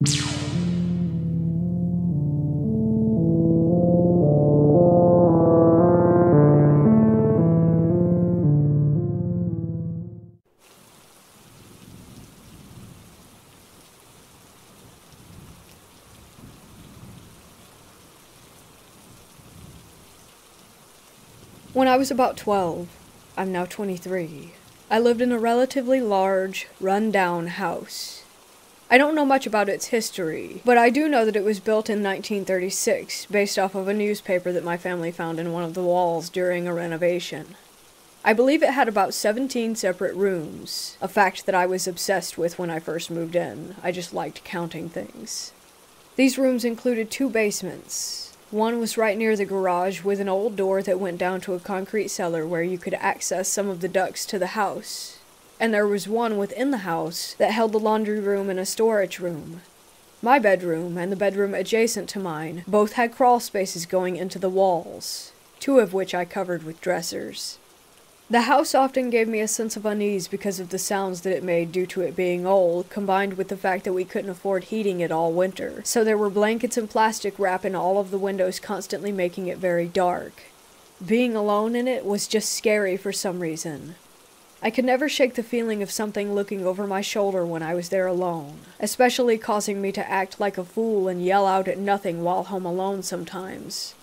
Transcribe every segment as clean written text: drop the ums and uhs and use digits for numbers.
When I was about 12, I'm now 23, I lived in a relatively large, run-down house. I don't know much about its history, but I do know that it was built in 1936, based off of a newspaper that my family found in one of the walls during a renovation. I believe it had about 17 separate rooms, a fact that I was obsessed with when I first moved in. I just liked counting things. These rooms included 2 basements. One was right near the garage with an old door that went down to a concrete cellar where you could access some of the ducts to the house. And there was one within the house that held the laundry room and a storage room. My bedroom and the bedroom adjacent to mine both had crawl spaces going into the walls, 2 of which I covered with dressers. The house often gave me a sense of unease because of the sounds that it made due to it being old, combined with the fact that we couldn't afford heating it all winter, so there were blankets and plastic wrap in all of the windows, constantly making it very dark. Being alone in it was just scary for some reason. I could never shake the feeling of something looking over my shoulder when I was there alone, especially causing me to act like a fool and yell out at nothing while home alone sometimes.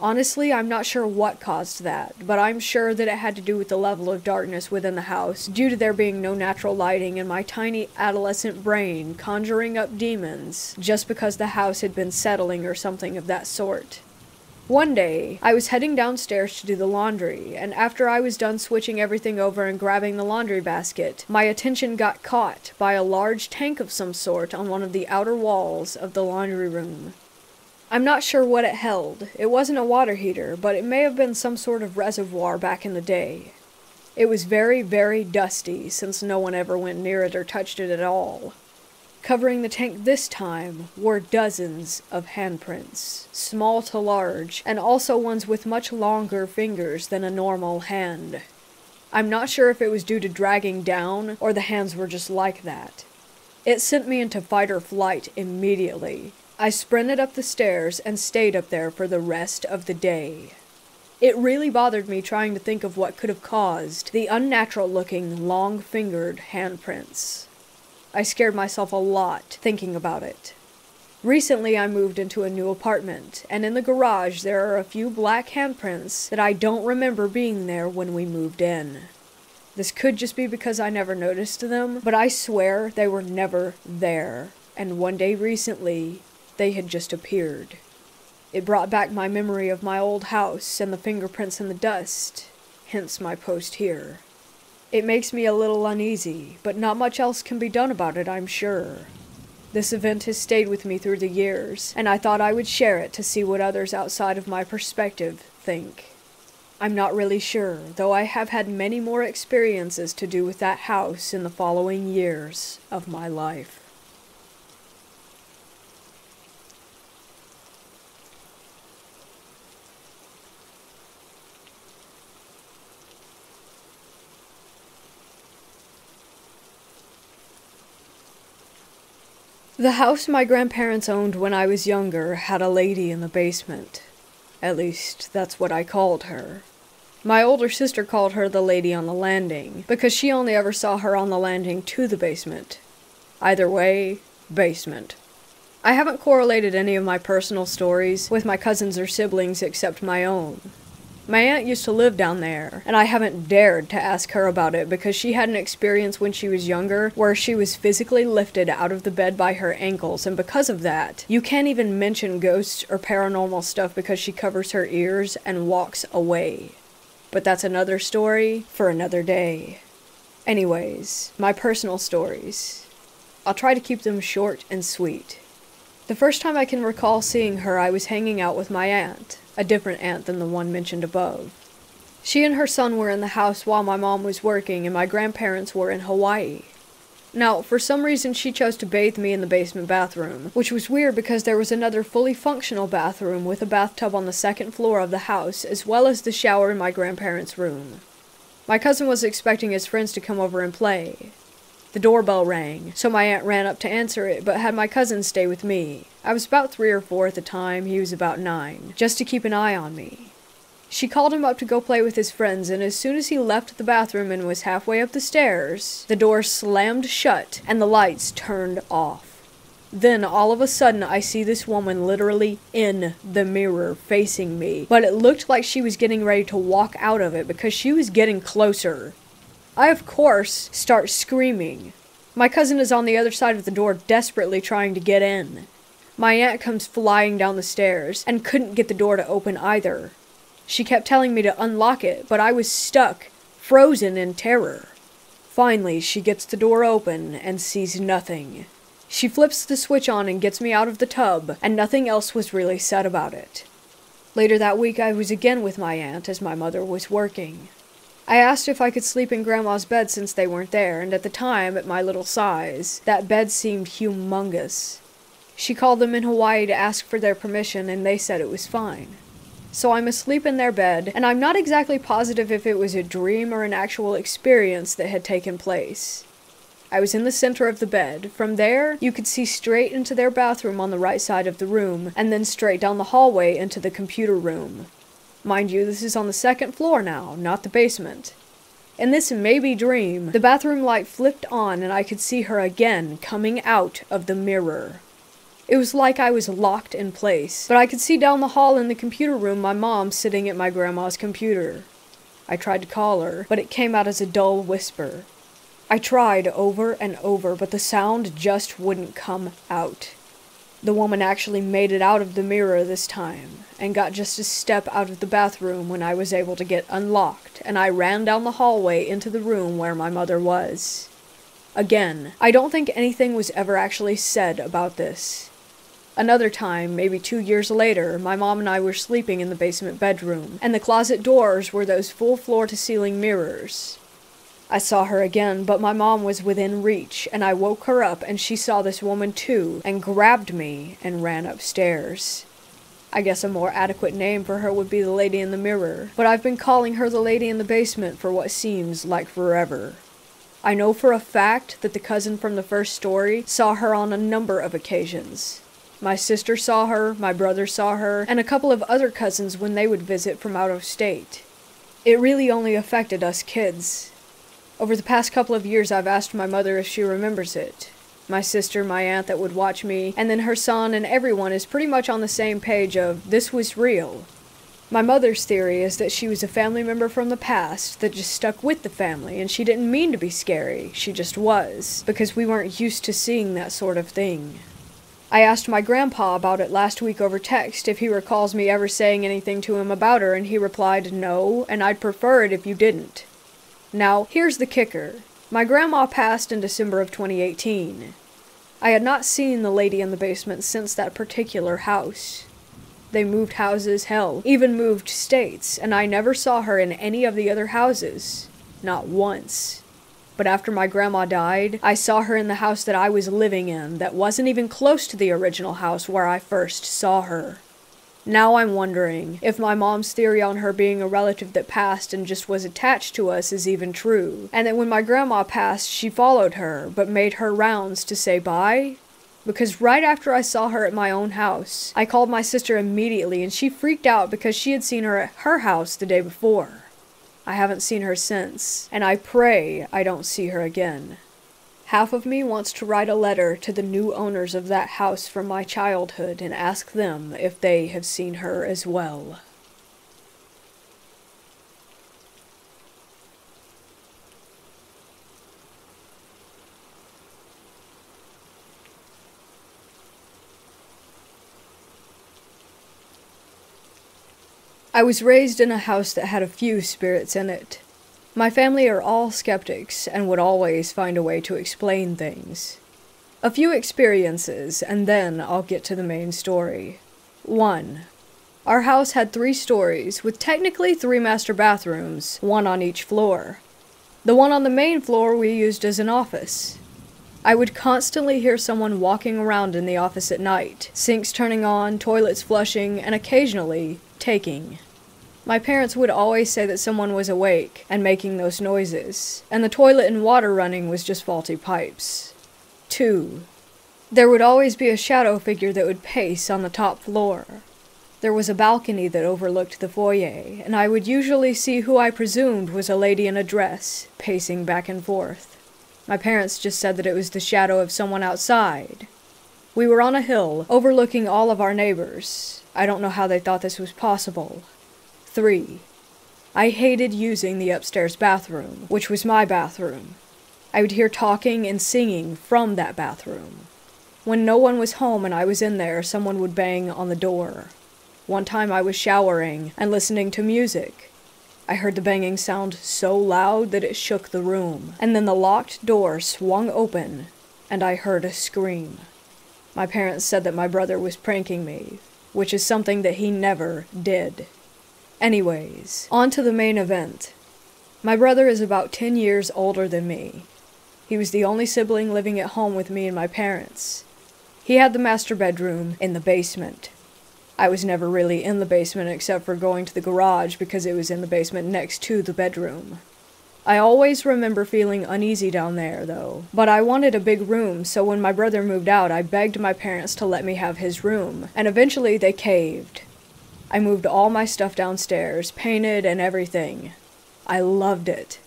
Honestly, I'm not sure what caused that, but I'm sure that it had to do with the level of darkness within the house, due to there being no natural lighting and my tiny adolescent brain conjuring up demons just because the house had been settling or something of that sort. One day, I was heading downstairs to do the laundry, and after I was done switching everything over and grabbing the laundry basket, my attention got caught by a large tank of some sort on one of the outer walls of the laundry room. I'm not sure what it held. It wasn't a water heater, but it may have been some sort of reservoir back in the day. It was very, very dusty, since no one ever went near it or touched it at all. Covering the tank this time were dozens of handprints, small to large, and also ones with much longer fingers than a normal hand. I'm not sure if it was due to dragging down, or the hands were just like that. It sent me into fight or flight immediately. I sprinted up the stairs and stayed up there for the rest of the day. It really bothered me trying to think of what could have caused the unnatural-looking, long-fingered handprints. I scared myself a lot thinking about it. Recently I moved into a new apartment, and in the garage there are a few black handprints that I don't remember being there when we moved in. This could just be because I never noticed them, but I swear they were never there, and one day recently, they had just appeared. It brought back my memory of my old house and the fingerprints in the dust, hence my post here. It makes me a little uneasy, but not much else can be done about it, I'm sure. This event has stayed with me through the years, and I thought I would share it to see what others outside of my perspective think. I'm not really sure, though I have had many more experiences to do with that house in the following years of my life. The house my grandparents owned when I was younger had a lady in the basement. At least, that's what I called her. My older sister called her the lady on the landing, because she only ever saw her on the landing to the basement. Either way, basement. I haven't correlated any of my personal stories with my cousins or siblings except my own. My aunt used to live down there, and I haven't dared to ask her about it because she had an experience when she was younger where she was physically lifted out of the bed by her ankles, and because of that, you can't even mention ghosts or paranormal stuff because she covers her ears and walks away. But that's another story for another day. Anyways, my personal stories. I'll try to keep them short and sweet. The first time I can recall seeing her, I was hanging out with my aunt. A different aunt than the one mentioned above. She and her son were in the house while my mom was working and my grandparents were in Hawaii. Now, for some reason she chose to bathe me in the basement bathroom, which was weird because there was another fully functional bathroom with a bathtub on the second floor of the house, as well as the shower in my grandparents' room. My cousin was expecting his friends to come over and play. The doorbell rang, so my aunt ran up to answer it, but had my cousin stay with me. I was about 3 or 4 at the time, he was about 9, just to keep an eye on me. She called him up to go play with his friends, and as soon as he left the bathroom and was halfway up the stairs, the door slammed shut and the lights turned off. Then, all of a sudden, I see this woman literally in the mirror facing me, but it looked like she was getting ready to walk out of it because she was getting closer. I, of course, start screaming. My cousin is on the other side of the door desperately trying to get in. My aunt comes flying down the stairs and couldn't get the door to open either. She kept telling me to unlock it, but I was stuck, frozen in terror. Finally, she gets the door open and sees nothing. She flips the switch on and gets me out of the tub, and nothing else was really said about it. Later that week, I was again with my aunt as my mother was working. I asked if I could sleep in Grandma's bed since they weren't there, and at the time, at my little size, that bed seemed humongous. She called them in Hawaii to ask for their permission, and they said it was fine. So I'm asleep in their bed, and I'm not exactly positive if it was a dream or an actual experience that had taken place. I was in the center of the bed. From there, you could see straight into their bathroom on the right side of the room, and then straight down the hallway into the computer room. Mind you, this is on the 2nd floor now, not the basement. In this maybe dream, the bathroom light flipped on and I could see her again coming out of the mirror. It was like I was locked in place, but I could see down the hall in the computer room my mom sitting at my grandma's computer. I tried to call her, but it came out as a dull whisper. I tried over and over, but the sound just wouldn't come out. The woman actually made it out of the mirror this time, and got just a step out of the bathroom when I was able to get unlocked, and I ran down the hallway into the room where my mother was. Again, I don't think anything was ever actually said about this. Another time, maybe 2 years later, my mom and I were sleeping in the basement bedroom, and the closet doors were those full floor-to-ceiling mirrors. I saw her again, but my mom was within reach, and I woke her up and she saw this woman too, and grabbed me and ran upstairs. I guess a more adequate name for her would be the lady in the mirror, but I've been calling her the lady in the basement for what seems like forever. I know for a fact that the cousin from the first story saw her on a number of occasions. My sister saw her, my brother saw her, and a couple of other cousins when they would visit from out of state. It really only affected us kids. Over the past couple of years, I've asked my mother if she remembers it. My sister, my aunt that would watch me, and then her son and everyone is pretty much on the same page of, this was real. My mother's theory is that she was a family member from the past that just stuck with the family, and she didn't mean to be scary, she just was, because we weren't used to seeing that sort of thing. I asked my grandpa about it last week over text if he recalls me ever saying anything to him about her, and he replied, no, and I'd prefer it if you didn't. Now, here's the kicker. My grandma passed in December of 2018. I had not seen the lady in the basement since that particular house. They moved houses, hell, even moved states, and I never saw her in any of the other houses. Not once. But after my grandma died, I saw her in the house that I was living in that wasn't even close to the original house where I first saw her. Now I'm wondering if my mom's theory on her being a relative that passed and just was attached to us is even true, and that when my grandma passed, she followed her, but made her rounds to say bye? Because right after I saw her at my own house, I called my sister immediately and she freaked out because she had seen her at her house the day before. I haven't seen her since, and I pray I don't see her again. Half of me wants to write a letter to the new owners of that house from my childhood and ask them if they have seen her as well. I was raised in a house that had a few spirits in it. My family are all skeptics and would always find a way to explain things. A few experiences, and then I'll get to the main story. 1. Our house had 3 stories, with technically 3 master bathrooms, 1 on each floor. The one on the main floor we used as an office. I would constantly hear someone walking around in the office at night, sinks turning on, toilets flushing, and occasionally taking. My parents would always say that someone was awake and making those noises, and the toilet and water running was just faulty pipes. 2. There would always be a shadow figure that would pace on the top floor. There was a balcony that overlooked the foyer, and I would usually see who I presumed was a lady in a dress, pacing back and forth. My parents just said that it was the shadow of someone outside. We were on a hill, overlooking all of our neighbors. I don't know how they thought this was possible. 3. I hated using the upstairs bathroom, which was my bathroom. I would hear talking and singing from that bathroom. When no one was home and I was in there, someone would bang on the door. One time I was showering and listening to music. I heard the banging sound so loud that it shook the room, and then the locked door swung open, and I heard a scream. My parents said that my brother was pranking me, which is something that he never did. Anyways, on to the main event. My brother is about 10 years older than me. He was the only sibling living at home with me and my parents. He had the master bedroom in the basement. I was never really in the basement except for going to the garage because it was in the basement next to the bedroom. I always remember feeling uneasy down there, though, but I wanted a big room, so when my brother moved out, I begged my parents to let me have his room, and eventually they caved. I moved all my stuff downstairs, painted and everything. I loved it.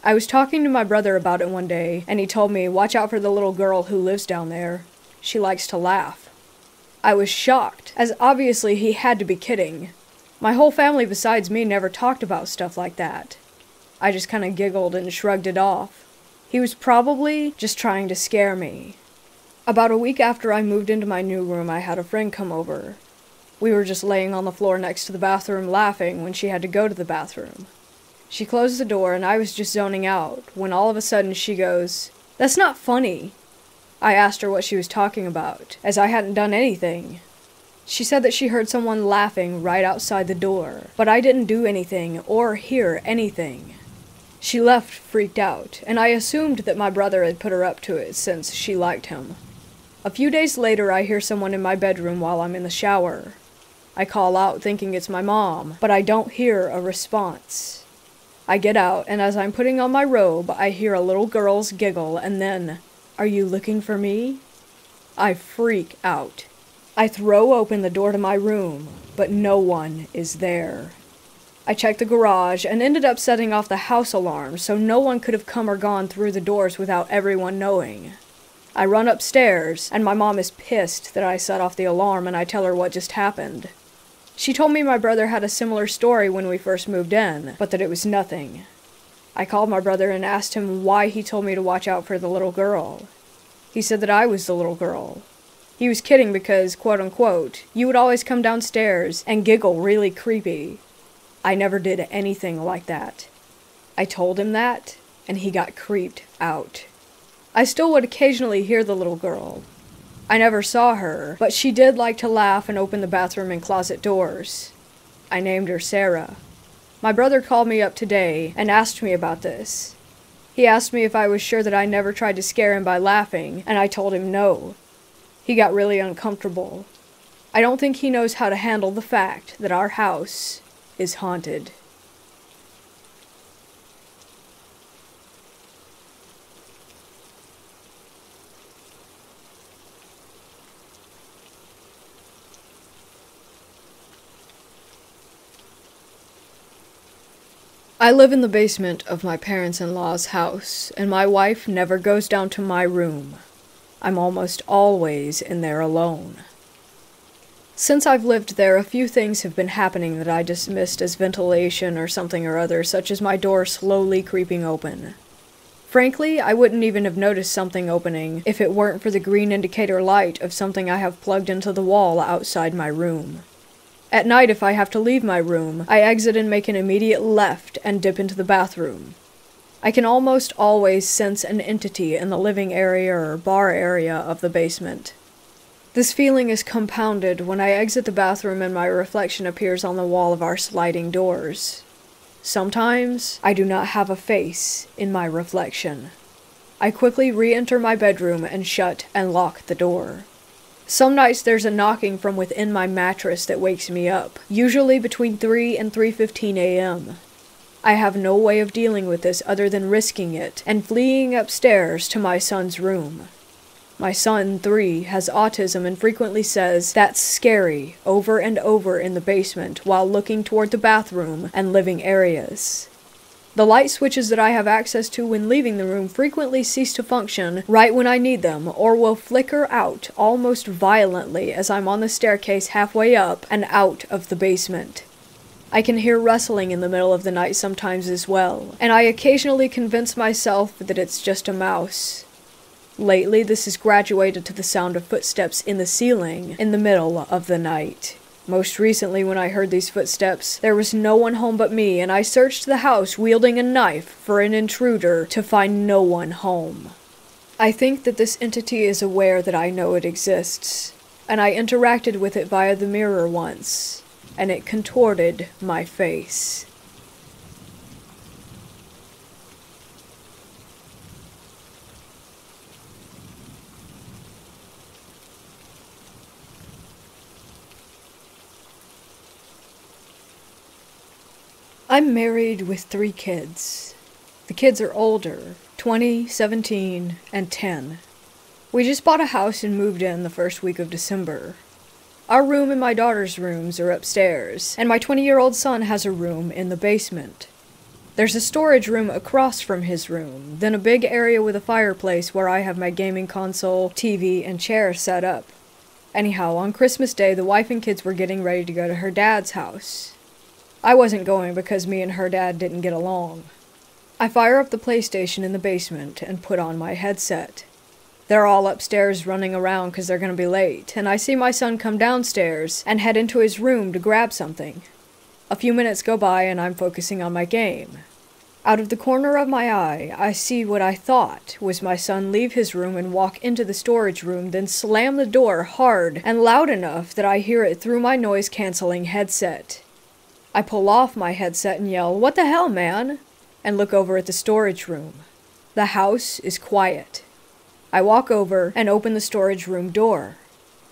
I was talking to my brother about it one day, and he told me, "Watch out for the little girl who lives down there. She likes to laugh." I was shocked, as obviously he had to be kidding. My whole family besides me never talked about stuff like that. I just kinda giggled and shrugged it off. He was probably just trying to scare me. About a week after I moved into my new room, I had a friend come over. We were just laying on the floor next to the bathroom laughing when she had to go to the bathroom. She closed the door and I was just zoning out, when all of a sudden she goes, "That's not funny." I asked her what she was talking about, as I hadn't done anything. She said that she heard someone laughing right outside the door, but I didn't do anything or hear anything. She left freaked out, and I assumed that my brother had put her up to it since she liked him. A few days later, I hear someone in my bedroom while I'm in the shower. I call out thinking it's my mom, but I don't hear a response. I get out, and as I'm putting on my robe, I hear a little girl's giggle, and then, "Are you looking for me?" I freak out. I throw open the door to my room, but no one is there. I checked the garage and ended up setting off the house alarm so no one could have come or gone through the doors without everyone knowing. I run upstairs, and my mom is pissed that I set off the alarm, and I tell her what just happened. She told me my brother had a similar story when we first moved in, but that it was nothing. I called my brother and asked him why he told me to watch out for the little girl. He said that I was the little girl. He was kidding because, quote-unquote, you would always come downstairs and giggle really creepy. I never did anything like that. I told him that, and he got creeped out. I still would occasionally hear the little girl. I never saw her, but she did like to laugh and open the bathroom and closet doors. I named her Sarah. My brother called me up today and asked me about this. He asked me if I was sure that I never tried to scare him by laughing, and I told him no. He got really uncomfortable. I don't think he knows how to handle the fact that our house is haunted. I live in the basement of my parents-in-law's house, and my wife never goes down to my room. I'm almost always in there alone. Since I've lived there, a few things have been happening that I dismissed as ventilation or something or other, such as my door slowly creeping open. Frankly, I wouldn't even have noticed something opening if it weren't for the green indicator light of something I have plugged into the wall outside my room. At night, if I have to leave my room, I exit and make an immediate left and dip into the bathroom. I can almost always sense an entity in the living area or bar area of the basement. This feeling is compounded when I exit the bathroom and my reflection appears on the wall of our sliding doors. Sometimes, I do not have a face in my reflection. I quickly re-enter my bedroom and shut and lock the door. Some nights there's a knocking from within my mattress that wakes me up, usually between 3 and 3:15 a.m. I have no way of dealing with this other than risking it and fleeing upstairs to my son's room. My son, 3, has autism and frequently says, "That's scary," over and over in the basement while looking toward the bathroom and living areas. The light switches that I have access to when leaving the room frequently cease to function right when I need them, or will flicker out almost violently as I'm on the staircase halfway up and out of the basement. I can hear rustling in the middle of the night sometimes as well, and I occasionally convince myself that it's just a mouse. Lately, this has graduated to the sound of footsteps in the ceiling in the middle of the night. Most recently, when I heard these footsteps, there was no one home but me, and I searched the house wielding a knife for an intruder to find no one home. I think that this entity is aware that I know it exists, and I interacted with it via the mirror once, and it contorted my face. I'm married with 3 kids. The kids are older, 20, 17, and 10. We just bought a house and moved in the first week of December. Our room and my daughter's rooms are upstairs, and my 20-year-old son has a room in the basement. There's a storage room across from his room, then a big area with a fireplace where I have my gaming console, TV, and chair set up. Anyhow, on Christmas Day, the wife and kids were getting ready to go to her dad's house. I wasn't going because me and her dad didn't get along. I fire up the PlayStation in the basement and put on my headset. They're all upstairs running around because they're going to be late, and I see my son come downstairs and head into his room to grab something. A few minutes go by and I'm focusing on my game. Out of the corner of my eye, I see what I thought was my son leave his room and walk into the storage room, then slam the door hard and loud enough that I hear it through my noise-canceling headset. I pull off my headset and yell, "What the hell, man?" and look over at the storage room. The house is quiet. I walk over and open the storage room door.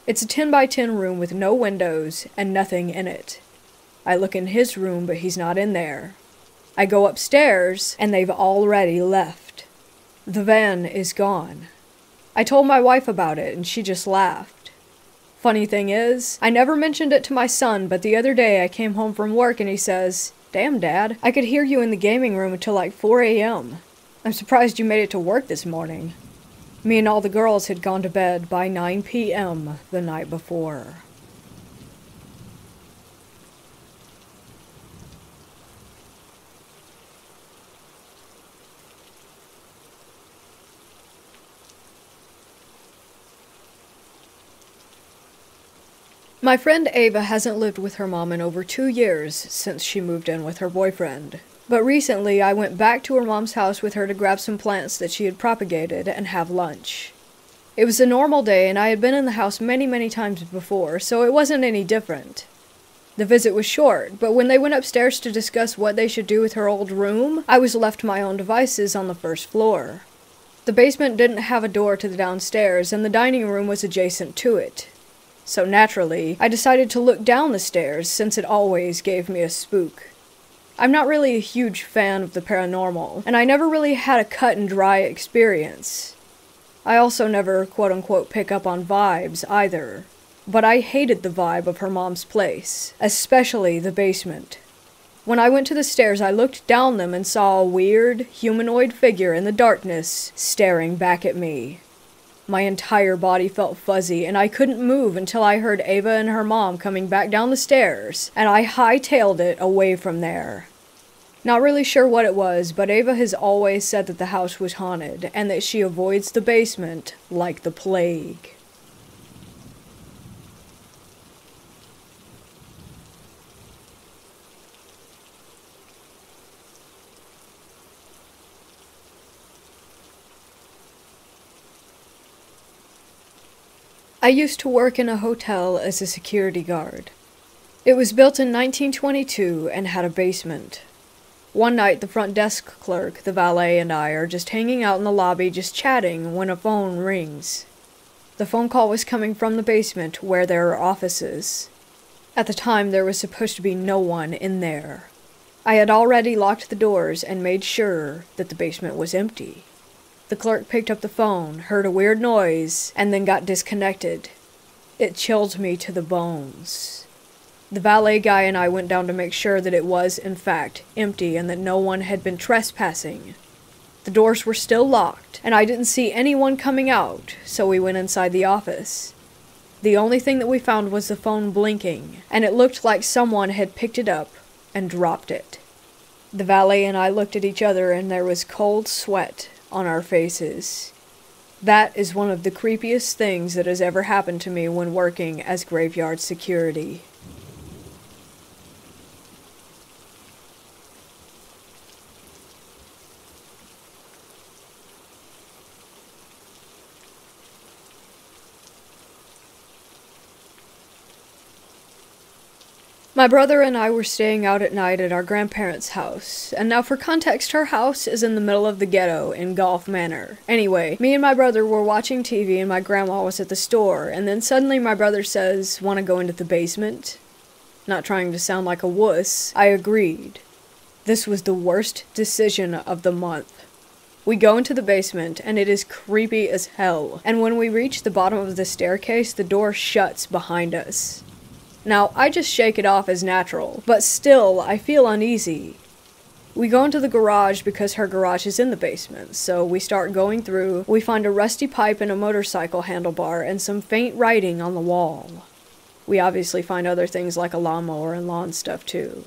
It's a 10 by 10 room with no windows and nothing in it. I look in his room, but he's not in there. I go upstairs, and they've already left. The van is gone. I told my wife about it, and she just laughed. Funny thing is, I never mentioned it to my son, but the other day I came home from work and he says, "Damn, Dad, I could hear you in the gaming room until like 4 a.m. I'm surprised you made it to work this morning." Me and all the girls had gone to bed by 9 p.m. the night before. My friend Ava hasn't lived with her mom in over 2 years since she moved in with her boyfriend. But recently I went back to her mom's house with her to grab some plants that she had propagated and have lunch. It was a normal day and I had been in the house many times before, so it wasn't any different. The visit was short, but when they went upstairs to discuss what they should do with her old room, I was left to my own devices on the first floor. The basement didn't have a door to the downstairs and the dining room was adjacent to it. So naturally, I decided to look down the stairs since it always gave me a spook. I'm not really a huge fan of the paranormal, and I never really had a cut and dry experience. I also never quote-unquote pick up on vibes either, but I hated the vibe of her mom's place, especially the basement. When I went to the stairs, I looked down them and saw a weird, humanoid figure in the darkness staring back at me. My entire body felt fuzzy, and I couldn't move until I heard Ava and her mom coming back down the stairs, and I hightailed it away from there. Not really sure what it was, but Ava has always said that the house was haunted, and that she avoids the basement like the plague. I used to work in a hotel as a security guard. It was built in 1922 and had a basement. One night, the front desk clerk, the valet, and I are just hanging out in the lobby just chatting when a phone rings. The phone call was coming from the basement where there are offices. At the time, there was supposed to be no one in there. I had already locked the doors and made sure that the basement was empty. The clerk picked up the phone, heard a weird noise, and then got disconnected. It chilled me to the bones. The valet guy and I went down to make sure that it was, in fact, empty and that no one had been trespassing. The doors were still locked, and I didn't see anyone coming out, so we went inside the office. The only thing that we found was the phone blinking, and it looked like someone had picked it up and dropped it. The valet and I looked at each other and there was cold sweat on our faces. That is one of the creepiest things that has ever happened to me when working as graveyard security. My brother and I were staying out at night at our grandparents' house, and now for context, her house is in the middle of the ghetto in Golf Manor. Anyway, me and my brother were watching TV and my grandma was at the store, and then suddenly my brother says, "Want to go into the basement?" Not trying to sound like a wuss, I agreed. This was the worst decision of the month. We go into the basement, and it is creepy as hell, and when we reach the bottom of the staircase, the door shuts behind us. Now, I just shake it off as natural, but still, I feel uneasy. We go into the garage because her garage is in the basement, so we start going through. We find a rusty pipe and a motorcycle handlebar and some faint writing on the wall. We obviously find other things like a lawnmower and lawn stuff too.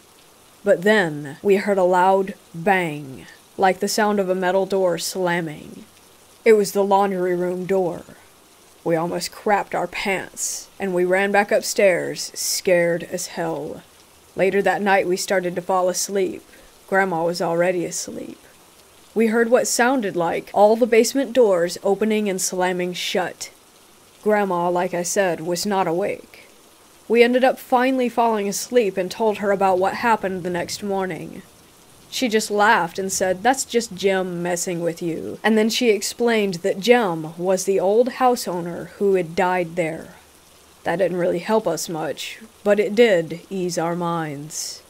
But then, we heard a loud bang, like the sound of a metal door slamming. It was the laundry room door. We almost crapped our pants, and we ran back upstairs, scared as hell. Later that night, we started to fall asleep. Grandma was already asleep. We heard what sounded like all the basement doors opening and slamming shut. Grandma, like I said, was not awake. We ended up finally falling asleep and told her about what happened the next morning. She just laughed and said, "That's just Jim messing with you." And then she explained that Jim was the old house owner who had died there. That didn't really help us much, but it did ease our minds.